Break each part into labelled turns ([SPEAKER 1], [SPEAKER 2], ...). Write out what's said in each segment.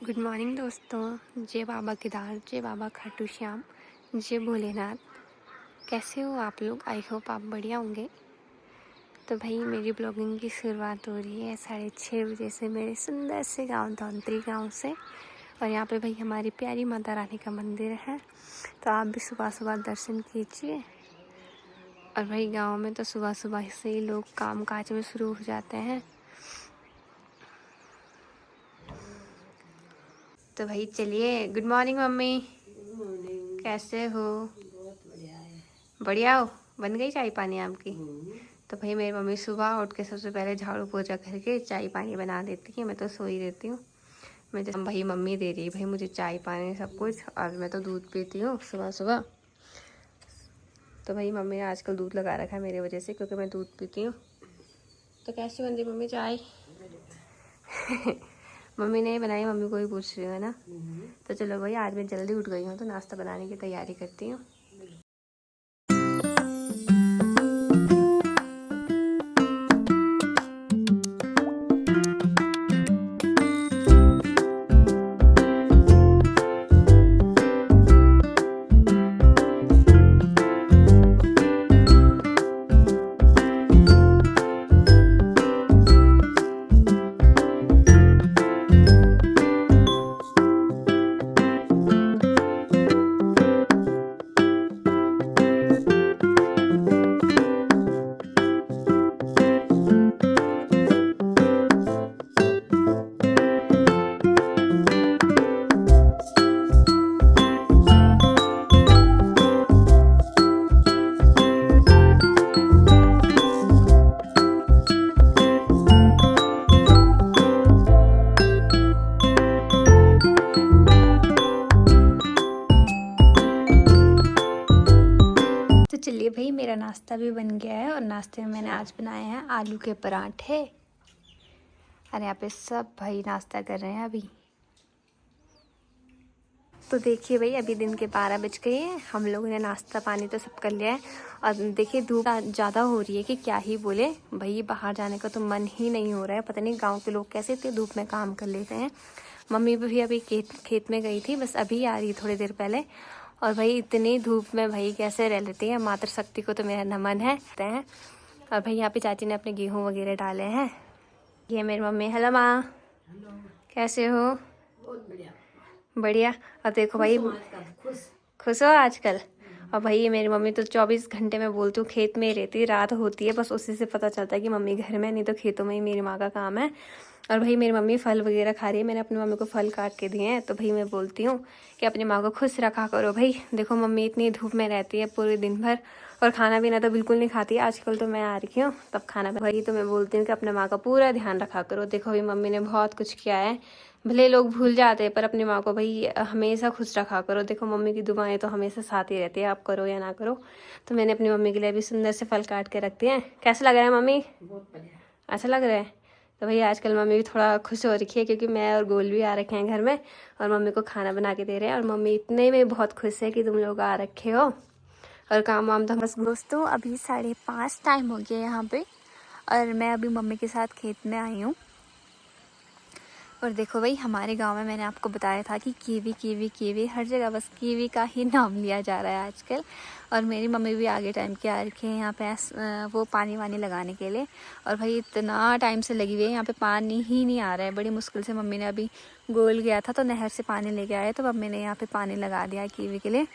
[SPEAKER 1] Good morning दोस्तों। जय बाबा केदार, जय बाबा खाटू श्याम, जय भोलेनाथ। कैसे हो आप लोग? आई होप आप बढ़िया होंगे। तो भाई मेरी ब्लॉगिंग की शुरुआत हो रही है 6:30 बजे से मेरे सुंदर से गांव धौंतरी गांव से। और यहाँ पे भाई हमारी प्यारी माता रानी का मंदिर है, तो आप भी सुबह सुबह दर्शन कीजिए। और भाई गांव में तो सुबह सुबह से ही लोग काम काज में शुरू हो जाते हैं। तो भाई चलिए। गुड मॉर्निंग मम्मी, कैसे हो?
[SPEAKER 2] बहुत बढ़िया है।
[SPEAKER 1] बढ़िया हो? बन गई चाय पानी आपकी? तो भाई मेरी मम्मी सुबह उठ के सबसे पहले झाड़ू पोछा करके चाय पानी बना देती है। मैं तो सो ही रहती हूँ। मैं तो भाई मम्मी दे रही है भाई मुझे चाय पानी सब कुछ, और मैं तो दूध पीती हूँ सुबह सुबह। तो भाई मम्मी ने आजकल दूध लगा रखा है मेरी वजह से, क्योंकि मैं दूध पीती हूँ। तो कैसी बन रही मम्मी चाय? मम्मी ने बनाई, मम्मी को ही पूछ रही हूँ, है ना? तो चलो भाई, आज मैं जल्दी उठ गई हूँ तो नाश्ता बनाने की तैयारी करती हूँ। तो चलिए भाई, मेरा नाश्ता भी बन गया है। और नाश्ते में मैंने आज बनाए हैं आलू के पराठे। और यहाँ पे सब भाई नाश्ता कर रहे हैं अभी। तो देखिए भाई, अभी दिन के 12 बज गए हैं। हम लोगों ने नाश्ता पानी तो सब कर लिया है। और देखिए धूप ज़्यादा हो रही है कि क्या ही बोले भाई, बाहर जाने का तो मन ही नहीं हो रहा है। पता नहीं गांव के लोग कैसे इतनी धूप में काम कर लेते हैं। मम्मी भी अभी खेत में गई थी, बस अभी आ रही थोड़ी देर पहले। और भाई इतनी धूप में भाई कैसे रह लेती है, मातृशक्ति को तो मेरा नमन है। और भाई यहाँ पे चाची ने अपने गेहूँ वगैरह डाले हैं। ये मेरी मम्मी। हेलो माँ, कैसे हो?
[SPEAKER 2] बहुत बढ़िया।
[SPEAKER 1] बढ़िया। और देखो भाई, खुश हो आजकल? और भाई ये मेरी मम्मी तो 24 घंटे में बोलती हूँ खेत में ही रहती है। रात होती है बस उसी से पता चलता है कि मम्मी घर में, नहीं तो खेतों में ही मेरी माँ का काम है। और भाई मेरी मम्मी फल वगैरह खा रही है। मैंने अपनी मम्मी को फल काट के दिए हैं। तो भाई मैं बोलती हूँ कि अपनी माँ को खुश रखा करो। भाई देखो मम्मी इतनी धूप में रहती है पूरे दिन भर, और खाना पीना तो बिल्कुल नहीं खाती। आजकल तो मैं आ रही हूँ तब खाना। भाई तो मैं बोलती हूँ कि अपने माँ का पूरा ध्यान रखा करो। देखो भाई मम्मी ने बहुत कुछ किया है, भले लोग भूल जाते हैं पर अपनी माँ को भाई हमेशा खुश रखा करो। देखो मम्मी की दुआएं तो हमेशा साथ ही रहती है, आप करो या ना करो। तो मैंने अपनी मम्मी के लिए भी सुंदर से फल काट के रख दिए हैं। कैसा लग रहा है मम्मी?
[SPEAKER 2] बहुत बढ़िया।
[SPEAKER 1] अच्छा लग रहा है? तो भाई आजकल मम्मी भी थोड़ा खुश हो रखी है, क्योंकि मैं और गोल भी आ रखे हैं घर में और मम्मी को खाना बना के दे रहे हैं। और मम्मी इतने में बहुत खुश है कि तुम लोग आ रखे हो। और काम वाम तो बस। दोस्तों अभी 5:30 टाइम हो गया यहाँ पे, और मैं अभी मम्मी के साथ खेत में आई हूँ। और देखो भाई, हमारे गांव में मैंने आपको बताया था कि कीवी कीवी कीवी, हर जगह बस कीवी का ही नाम लिया जा रहा है आजकल। और मेरी मम्मी भी आगे टाइम के आ रखी है यहाँ पे वो पानी वानी लगाने के लिए। और भाई इतना टाइम से लगी हुई है, यहाँ पे पानी ही नहीं आ रहा है। बड़ी मुश्किल से मम्मी ने अभी गोल गया था तो नहर से पानी लेके आए, तो मम्मी ने यहाँ पे पानी लगा दिया कीवी के लिए।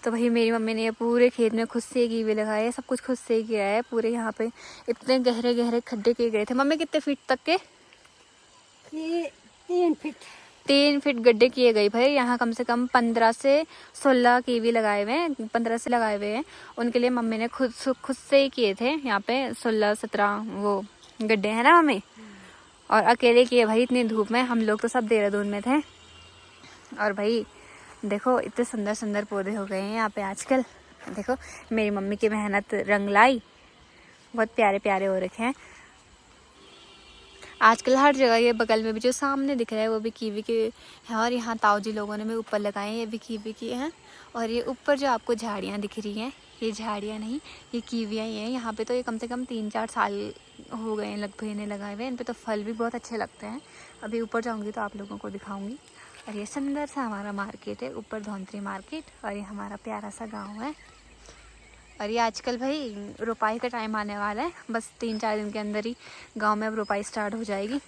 [SPEAKER 1] तो भाई मेरी मम्मी ने ये पूरे खेत में खुद से कीवी लगाए है, सब कुछ खुद से ही किया है। पूरे यहाँ पे इतने गहरे गहरे खड्डे किए गए थे। मम्मी कितने फीट तक के?
[SPEAKER 2] ये 3 फीट।
[SPEAKER 1] 3 फीट गड्ढे किए गए भाई। यहाँ कम से कम 15 से 16 कीवी लगाए हुए हैं, 15 से लगाए हुए हैं। उनके लिए मम्मी ने खुद से ही किए थे। यहाँ पे 16-17 वो गड्ढे हैं ना मम्मी, और अकेले किए भाई इतनी धूप में। हम लोग तो सब देहरादून में थे। और भाई देखो इतने सुंदर सुंदर पौधे हो गए हैं यहाँ पे आजकल। देखो मेरी मम्मी की मेहनत रंग लाई, बहुत प्यारे प्यारे हो रखे हैं आजकल हर जगह। ये बगल में भी जो सामने दिख रहा है वो भी कीवी के हैं। और यहाँ ताऊ जी लोगों ने भी ऊपर लगाए हैं, ये भी कीवी के हैं। और ये ऊपर जो आपको झाड़ियाँ दिख रही हैं, ये झाड़ियाँ नहीं, ये कीवियाँ ही हैं। यहाँ पे तो ये कम से कम 3-4 साल
[SPEAKER 3] हो गए हैं, लगभग इन्हें लगाए हुए। इन पे तो फल भी बहुत अच्छे लगते हैं। अभी ऊपर जाऊंगी तो आप लोगों को दिखाऊंगी। और ये सुंदर सा हमारा मार्केट है, ऊपर धौंतरी मार्केट, और ये हमारा प्यारा सा गांव है। और ये आजकल भाई रोपाई का टाइम आने वाला है, बस 3-4 दिन के अंदर ही गांव में अब रोपाई स्टार्ट हो जाएगी।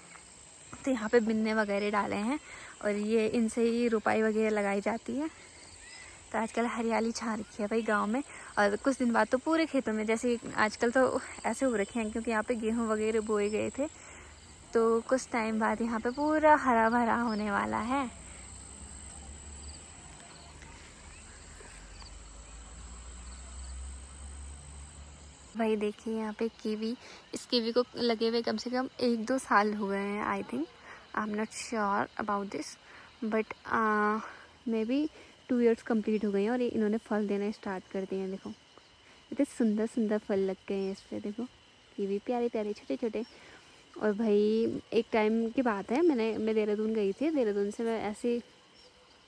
[SPEAKER 3] तो यहाँ पे बिन्ने वगैरह डाले हैं और ये इनसे ही रोपाई वगैरह लगाई जाती है। तो आजकल हरियाली छा रखी है भाई गांव में। और कुछ दिन बाद तो पूरे खेतों में, जैसे आजकल तो ऐसे हो रखे हैं क्योंकि यहाँ पे गेहूँ वगैरह बोए गए थे, तो कुछ टाइम बाद यहाँ पे पूरा हरा भरा होने वाला है। भाई देखिए यहाँ पे कीवी, इस कीवी को लगे हुए कम से कम 1-2 साल हो गए हैं। I think, I am not sure about this, but may be 2 years complete हो गए हैं और ये इन्होंने फल देना स्टार्ट कर दिए हैं। देखो इतने सुंदर सुंदर फल लग गए हैं इस पर। देखो कीवी प्यारे प्यारे छोटे छोटे। और भाई एक टाइम की बात है, मैं देहरादून गई थी। देहरादून से मैं ऐसे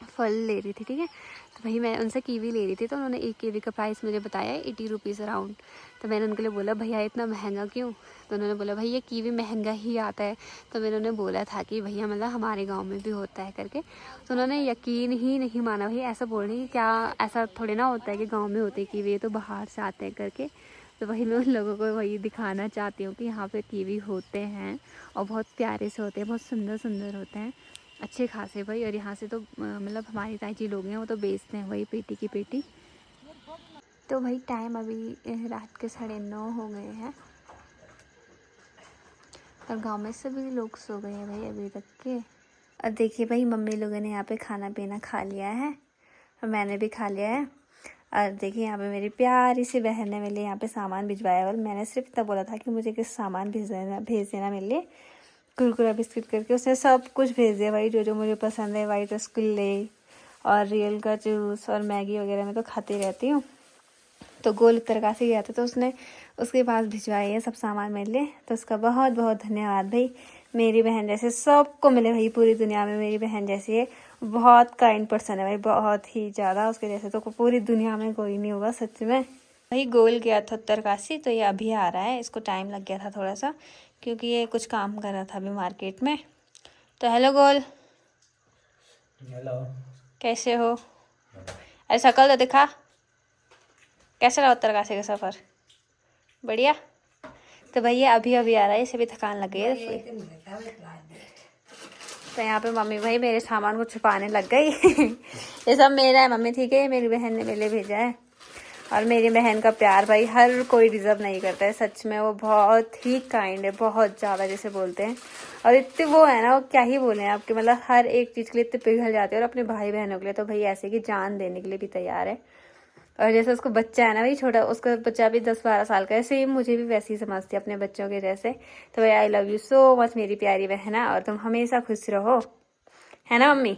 [SPEAKER 3] फल ले रही थी, ठीक है। तो भाई मैं उनसे कीवी ले रही थी, तो उन्होंने एक कीवी का प्राइस मुझे बताया 80 रुपीज़ अराउंड। तो मैंने उनके लिए बोला भैया इतना महंगा क्यों? तो उन्होंने बोला भाई ये कीवी महंगा ही आता है। तो मैंने उन्हें बोला था कि भैया मतलब हमारे गांव में भी होता है करके। तो उन्होंने यकीन ही नहीं माना। भाई ऐसा बोल रही है क्या, ऐसा थोड़ी ना होता है कि गाँव में होते हैं कीवी, ये तो बाहर से आते हैं करके। तो वही मैं उन लोगों को वही दिखाना चाहती हूँ कि यहाँ पे कीवी होते हैं और बहुत प्यारे से होते हैं, बहुत सुंदर सुंदर होते हैं, अच्छे खासे भाई। और यहाँ से तो मतलब हमारी ताजी लोग हैं वो तो बेचते हैं वही पेटी की पेटी। तो भाई टाइम अभी रात के 9:30 हो गए हैं और गांव में सभी लोग सो गए हैं भाई अभी तक के। और देखिए भाई मम्मी लोगों ने यहाँ पे खाना पीना खा लिया है और मैंने भी खा लिया है। और देखिए यहाँ पे मेरी प्यारी सी बहन ने मेरे लिए यहाँ पे सामान भिजवाया। और मैंने सिर्फ इतना बोला था कि मुझे कुछ सामान भेज देना मेरे लिए, कुरकुरा बिस्किट करके। उसने सब कुछ भेज दिया भाई, जो जो मुझे पसंद है। वाइट रसगुल्ले और रियल का जूस और मैगी वगैरह मैं तो खाती रहती हूँ। तो गोल उत्तरकाशी गया था तो उसने उसके पास भिजवाई है सब सामान मेरे लिए। तो उसका बहुत बहुत धन्यवाद भाई। मेरी बहन जैसे सबको मिले भाई पूरी दुनिया में, मेरी बहन जैसी है। बहुत काइंड पर्सन है भाई, बहुत ही ज़्यादा। उसके जैसे तो पूरी दुनिया में कोई नहीं होगा सच में। भाई गोल गया था उत्तरकाशी, तो ये अभी आ रहा है। इसको टाइम लग गया था थोड़ा सा क्योंकि ये कुछ काम कर रहा था अभी मार्केट में। तो हेलो गोल।
[SPEAKER 4] हेलो,
[SPEAKER 3] कैसे हो? अरे शक्ल तो दिखा, कैसा रहा उत्तरकाशी का सफ़र? बढ़िया। तो भैया अभी अभी आ रहा है, इसे भी थकान लग गई है थोड़ी। तो यहाँ पे मम्मी भाई मेरे सामान को छुपाने लग गई। ये सब मेरा है मम्मी, ठीक है, मेरी बहन ने मेरे लिए भेजा है। और मेरी बहन का प्यार भाई हर कोई डिज़र्व नहीं करता है सच में। वो बहुत ही काइंड है, बहुत ज़्यादा जिसे बोलते हैं। और इतने वो है ना, वो क्या ही बोले आपके, मतलब हर एक चीज़ के लिए इतने पिघल जाते हैं। और अपने भाई बहनों के लिए तो भाई ऐसे कि जान देने के लिए भी तैयार है। और जैसे उसको बच्चा है ना भाई छोटा, उसका बच्चा भी 10-12 साल का है, सेम मुझे भी वैसे ही समझती है अपने बच्चों के जैसे। तो भाई I love you so much मेरी प्यारी बहना, और तुम हमेशा खुश रहो, है ना मम्मी?